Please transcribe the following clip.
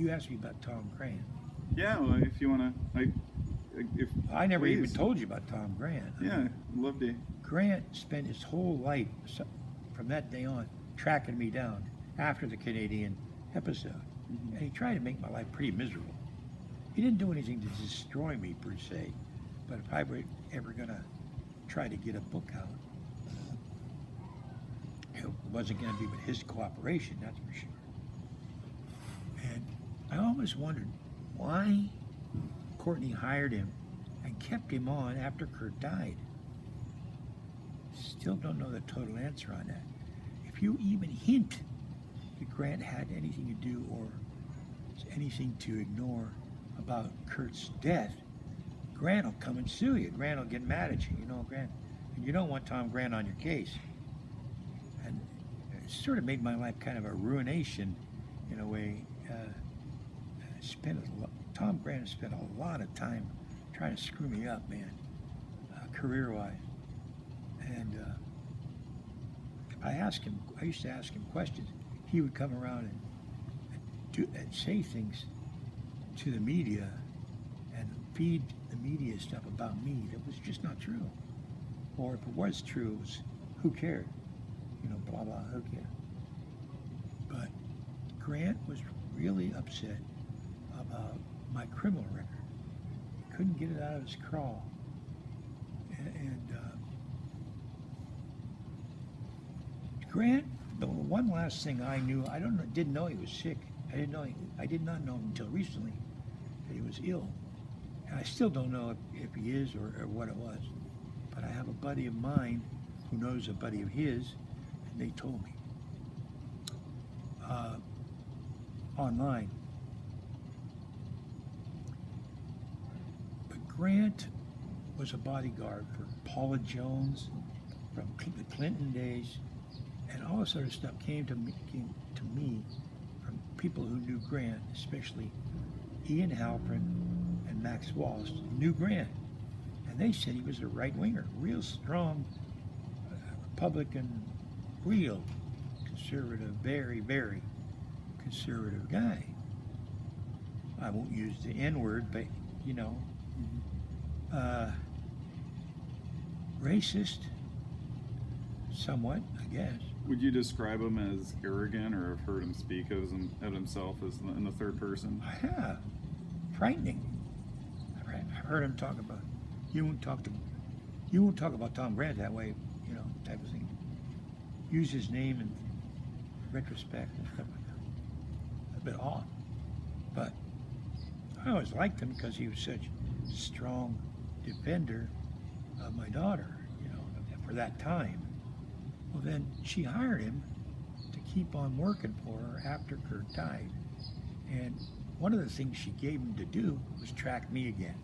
you asked me about Tom Grant. Yeah, well, if you want to, if I never even please. told you about Tom Grant. Yeah, I'd love to. Grant spent his whole life, from that day on, tracking me down after the Canadian episode. Mhm. And he tried to make my life pretty miserable. He didn't do anything to destroy me, per se. But if I were ever going to try to get a book out, it wasn't going to be with his cooperation, that's for sure. And I always wondered why Courtney hired him and kept him on after Kurt died. Still don't know the total answer on that. If you even hint that Grant had anything to do or anything to ignore about Kurt's death, Grant will come and sue you. Grant will get mad at you, Grant. And you don't want Tom Grant on your case. And it sort of made my life kind of a ruination in a way. Tom Grant spent a lot of time trying to screw me up, man, career-wise. And I used to ask him questions. He would come around and say things to the media and feed the media stuff about me that was just not true. Or if it was true, it was, who cared? Blah, blah, who cared? But Grant was really upset about my criminal record. He couldn't get it out of his crawl. And Grant, the one last thing I knew, didn't know he was sick. I did not know until recently that he was ill. And I still don't know if he is or what it was. But I have a buddy of mine who knows a buddy of his, and they told me online. But Grant was a bodyguard for Paula Jones from the Clinton days, and all this other stuff came to me from people who knew Grant, especially Ian Halpern and Max Wallace, who knew Grant. And they said he was a right-winger, real strong Republican, real conservative, very, very conservative guy. I won't use the N-word, but, racist, somewhat, I guess. Would you describe him as arrogant, or have heard him speak of himself as in the third person? I have. Frightening. I've heard him talk about, you won't talk about Tom Grant that way, type of thing. Use his name in retrospect and stuff like that. A bit odd. But I always liked him because he was such a strong defender of my daughter, for that time. Well, then she hired him to keep on working for her after Kurt died. And one of the things she gave him to do was track me again.